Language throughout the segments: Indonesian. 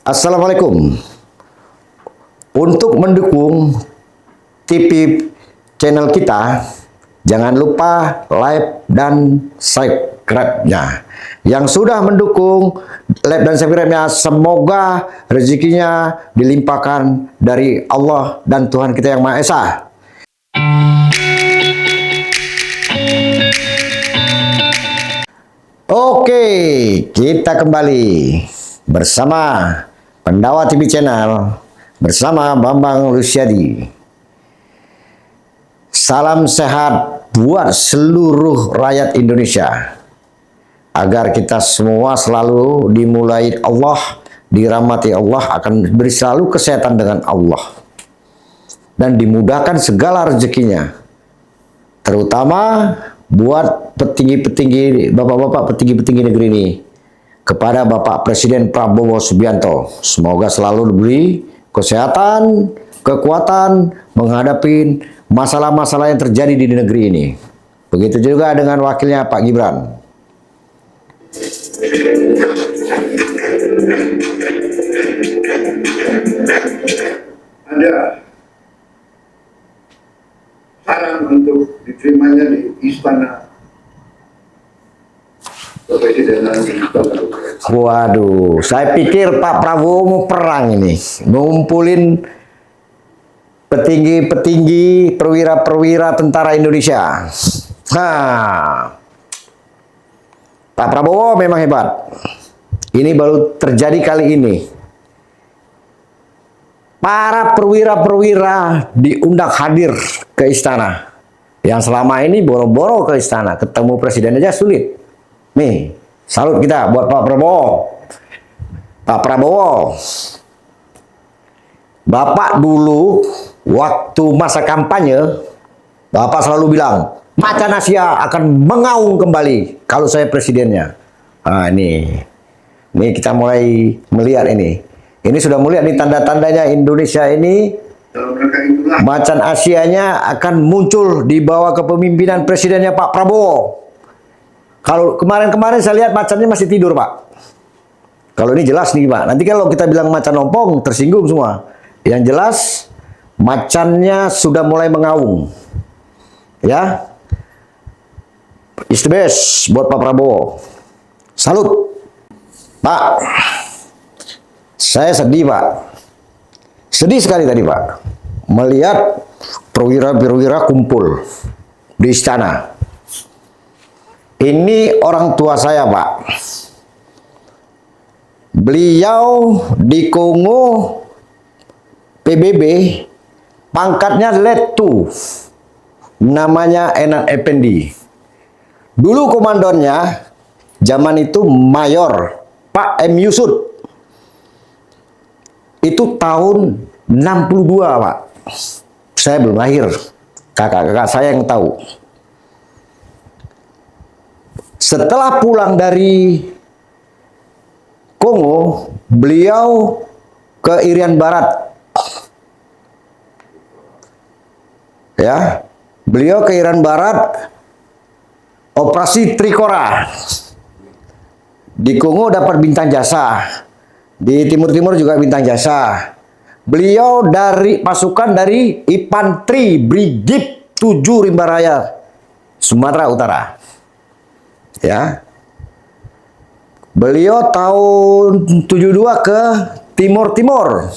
Assalamualaikum. Untuk mendukung TV channel kita, jangan lupa like dan subscribe-nya. Yang sudah mendukung like dan subscribe-nya, semoga rezekinya dilimpahkan dari Allah dan Tuhan kita yang Maha Esa. Oke, kita kembali bersama Pendawa TV Channel bersama Bambang Lusyadi. Salam sehat buat seluruh rakyat Indonesia, agar kita semua selalu dimulai Allah, dirahmati Allah, akan beri selalu kesehatan dengan Allah, dan dimudahkan segala rezekinya, terutama buat petinggi-petinggi, bapak-bapak petinggi-petinggi negeri ini, kepada Bapak Presiden Prabowo Subianto. Semoga selalu diberi kesehatan, kekuatan menghadapi masalah-masalah yang terjadi di negeri ini. Begitu juga dengan wakilnya Pak Gibran. Ada saran untuk diterimanya di istana kepresidenan. Waduh, saya pikir Pak Prabowo mau perang ini, ngumpulin petinggi-petinggi, perwira-perwira tentara Indonesia. Pak Prabowo memang hebat. Ini baru terjadi kali ini. Para perwira-perwira diundang hadir ke istana. Yang selama ini boro-boro ke istana, ketemu presiden aja sulit. Nih, salut kita buat Pak Prabowo. Pak Prabowo, Bapak dulu waktu masa kampanye, Bapak selalu bilang, macan Asia akan mengaung kembali kalau saya presidennya. Nah, ini kita mulai melihat ini. Ini sudah melihat nih tanda-tandanya Indonesia ini, macan Asianya akan muncul di bawah kepemimpinan presidennya Pak Prabowo. Kalau kemarin-kemarin saya lihat macannya masih tidur, Pak. Kalau ini jelas nih, Pak. Nanti kalau kita bilang macan ompong, tersinggung semua. Yang jelas, macannya sudah mulai mengaung. Ya. It's the best buat Pak Prabowo. Salut. Pak. Saya sedih, Pak. Sedih sekali tadi, Pak. Melihat perwira-perwira kumpul di istana. Ini orang tua saya, Pak. Beliau di Kongo PBB, pangkatnya Letu. Namanya Enan Effendi. Dulu komandannya zaman itu Mayor Pak M. Yusud. Itu tahun 62, Pak. Saya belum lahir. Kakak-kakak saya yang tahu. Setelah pulang dari Kongo, beliau ke Irian Barat. Ya, beliau ke Irian Barat, operasi Trikora. Di Kongo dapat bintang jasa, di Timur-Timur juga bintang jasa. Beliau dari pasukan dari Infanteri Brigade 7 Rimba Raya, Sumatera Utara. Ya, beliau tahun 72 ke Timur-Timur.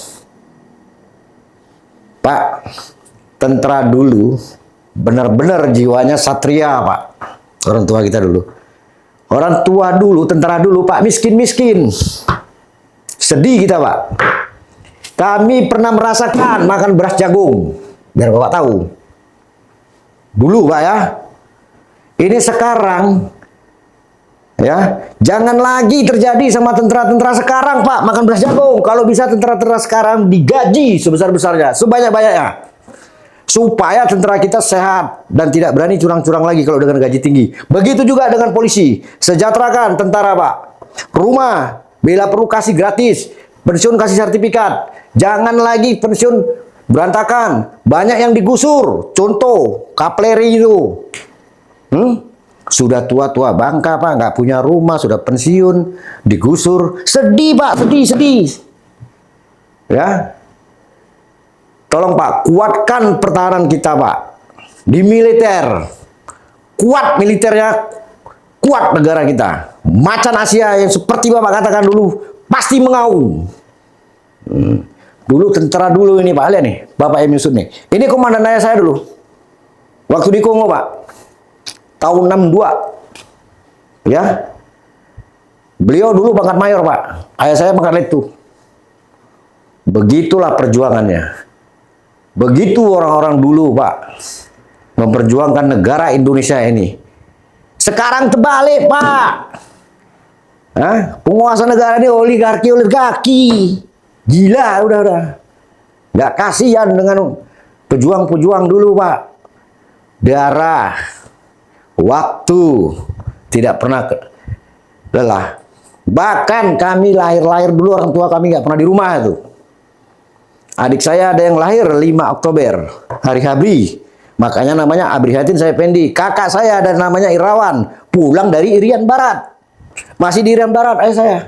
Pak, tentara dulu benar-benar jiwanya satria, Pak. Orang tua kita dulu. Orang tua dulu, tentara dulu, Pak, miskin-miskin. Sedih kita, Pak. Kami pernah merasakan makan beras jagung. Biar Bapak tahu. Dulu, Pak, ya. Ini sekarang, ya, jangan lagi terjadi sama tentara-tentara sekarang, Pak, makan beras jagung. Kalau bisa tentara-tentara sekarang digaji sebesar-besarnya, sebanyak-banyaknya. Supaya tentara kita sehat dan tidak berani curang-curang lagi kalau dengan gaji tinggi. Begitu juga dengan polisi. Sejahterakan tentara, Pak. Rumah, bila perlu kasih gratis. Pensiun kasih sertifikat. Jangan lagi pensiun berantakan. Banyak yang digusur. Contoh, Kapleri itu. Sudah tua-tua bangka, Pak, nggak punya rumah, sudah pensiun, digusur. Sedih, Pak, sedih. Ya. Tolong Pak, kuatkan pertahanan kita Pak. Di militer. Kuat militernya, kuat negara kita. Macan Asia yang seperti Bapak katakan dulu, pasti mengaum. Dulu tentara dulu ini Pak, lihat nih, Bapak M. Yusuf nih. Ini komandan ayah saya dulu. Waktu di Kongo Pak. Tahun 62. Ya. Beliau dulu pangkat mayor Pak. Ayah saya pangkat lettu. Begitulah perjuangannya. Begitu orang-orang dulu Pak. Memperjuangkan negara Indonesia ini. Sekarang terbalik Pak. Penguasa negara ini oligarki. Gila udah. Nggak kasihan dengan pejuang-pejuang dulu Pak. Darah, waktu, tidak pernah lelah. Bahkan kami lahir dulu orang tua kami nggak pernah di rumah itu. Adik saya ada yang lahir 5 Oktober, hari Habri. Makanya namanya Abrihatin saya Pendi. Kakak saya ada namanya Irawan, pulang dari Irian Barat. Masih di Irian Barat ayah saya.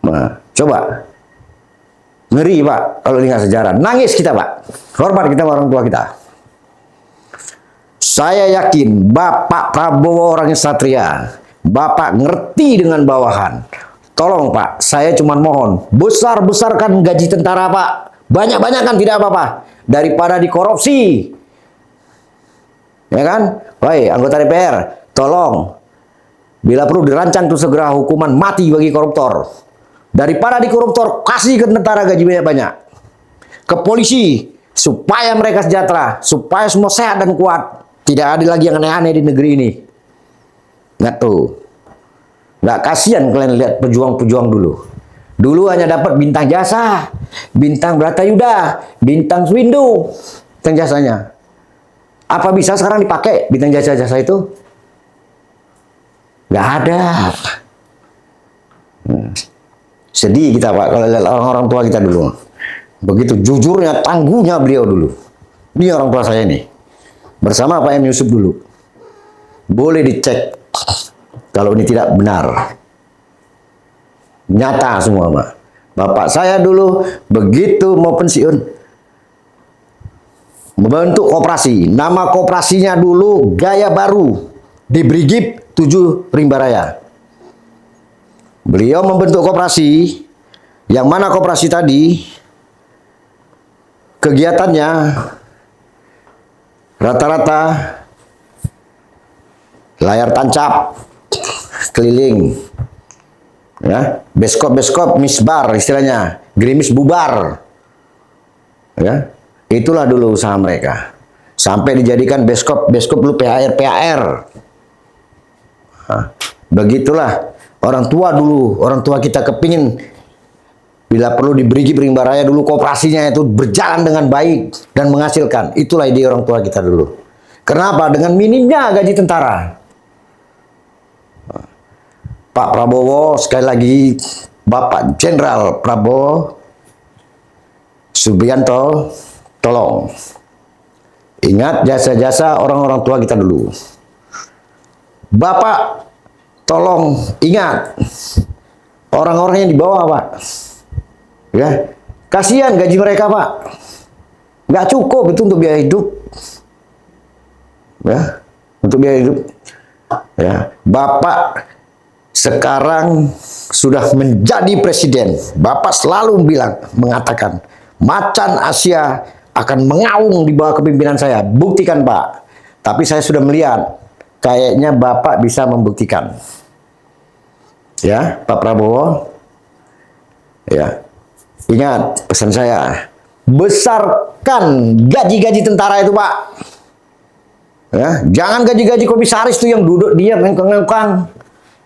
Nah, coba. Ngeri Pak, kalau ingat sejarah. Nangis kita Pak. Hormat kita orang tua kita. Saya yakin Bapak Prabowo orangnya satria. Bapak ngerti dengan bawahan. Tolong Pak, saya cuma mohon. Besar-besarkan gaji tentara Pak. Banyak-banyak kan tidak apa-apa. Daripada dikorupsi. Ya kan? Baik, anggota DPR. Tolong. Bila perlu dirancang tuh segera hukuman mati bagi koruptor. Daripada dikoruptor, kasih ke tentara gaji banyak-banyak. Ke polisi, supaya mereka sejahtera, supaya semua sehat dan kuat. Tidak ada lagi yang aneh-aneh di negeri ini. Nggak tuh. Nggak kasihan kalian lihat pejuang-pejuang dulu. Dulu hanya dapat bintang jasa, bintang Bratayuda, bintang Swindu, bintang jasanya. Apa bisa sekarang dipakai bintang jasa-jasa itu? Nggak ada. Sedih kita Pak kalau lihat orang-orang tua kita dulu. Begitu jujurnya, tangguhnya beliau dulu. Ini orang tua saya nih. Bersama Pak M. Yusuf dulu. Boleh dicek kalau ini tidak benar. Nyata semua Pak. Bapak saya dulu begitu mau pensiun, membentuk koperasi. Nama koperasinya dulu Gaya Baru di Brigip 7 Rimba Raya. Beliau membentuk koperasi, yang mana koperasi tadi kegiatannya rata-rata layar tancap keliling, ya, beskop misbar istilahnya, gerimis bubar, ya, itulah dulu usaha mereka, sampai dijadikan beskop dulu PHR. Nah, begitulah orang tua dulu, orang tua kita kepingin bila perlu diberi Rimba Raya dulu koperasinya itu berjalan dengan baik dan menghasilkan. Itulah ide orang tua kita dulu. Kenapa? Dengan minimnya gaji tentara. Pak Prabowo, sekali lagi Bapak Jenderal Prabowo Subianto, tolong ingat jasa-jasa orang-orang tua kita dulu. Bapak tolong ingat orang-orang yang di bawah Pak. Ya, kasihan gaji mereka Pak. Nggak cukup itu untuk biaya hidup. Ya, untuk biaya hidup. Ya, Bapak sekarang sudah menjadi presiden. Bapak selalu mengatakan, macan Asia akan mengaung di bawah kepimpinan saya. Buktikan Pak. Tapi saya sudah melihat, kayaknya Bapak bisa membuktikan. Ya, Pak Prabowo. Ya, ingat pesan saya. Besarkan gaji-gaji tentara itu Pak. Ya, jangan gaji-gaji komisaris itu yang duduk diam ngengkang.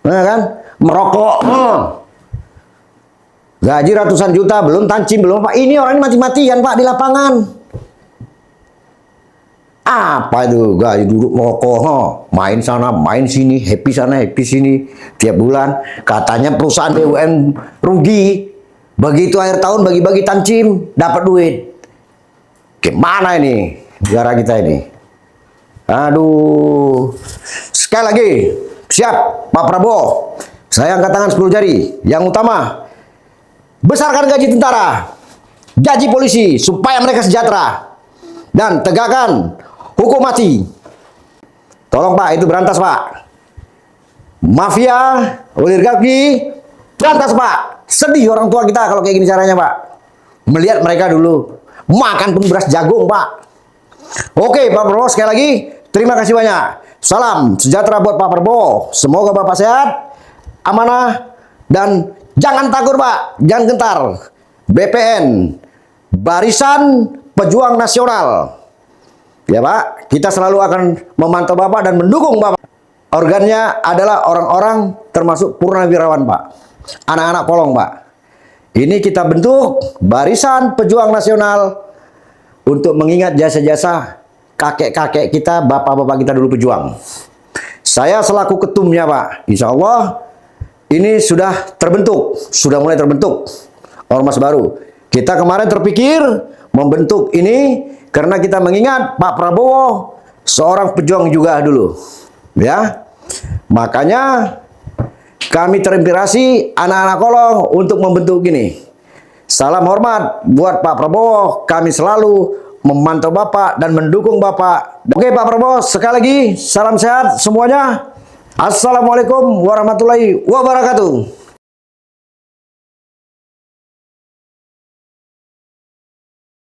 Nah, kan? Merokok. Gaji ratusan juta, belum tancim, belum Pak. Ini orang ini mati-matian Pak di lapangan. Apa itu gaji duduk merokok, main sana, main sini, happy sana, happy sini tiap bulan. Katanya perusahaan BUMN rugi. Begitu akhir tahun bagi-bagi tancim, dapat duit. Gimana ini negara kita ini? Aduh. Sekali lagi, siap Pak Prabowo. Saya angkat tangan 10 jari. Yang utama, besarkan gaji tentara, gaji polisi supaya mereka sejahtera, dan tegakkan hukum mati. Tolong Pak, itu berantas Pak. Mafia, oligarki, berantas Pak. Sedih orang tua kita kalau kayak gini caranya Pak. Melihat mereka dulu makan pun beras jagung Pak. Oke Pak Prabowo, sekali lagi terima kasih banyak. Salam sejahtera buat Pak Prabowo. Semoga Bapak sehat, amanah, dan jangan takut Pak, jangan gentar. BPN, Barisan Pejuang Nasional. Ya Pak, kita selalu akan memantau Bapak dan mendukung Bapak. Organnya adalah orang-orang termasuk purnawirawan Pak. Anak-anak Polong Pak. Ini kita bentuk Barisan Pejuang Nasional untuk mengingat jasa-jasa kakek-kakek kita, bapak-bapak kita dulu pejuang. Saya selaku ketumnya Pak, insya Allah ini sudah terbentuk, sudah mulai terbentuk ormas baru. Kita kemarin terpikir membentuk ini karena kita mengingat Pak Prabowo seorang pejuang juga dulu, ya. Makanya kami terinspirasi anak-anak Kolong untuk membentuk ini. Salam hormat buat Pak Prabowo, kami selalu memantau Bapak dan mendukung Bapak. Oke Pak Prabowo, sekali lagi salam sehat semuanya. Assalamualaikum warahmatullahi wabarakatuh.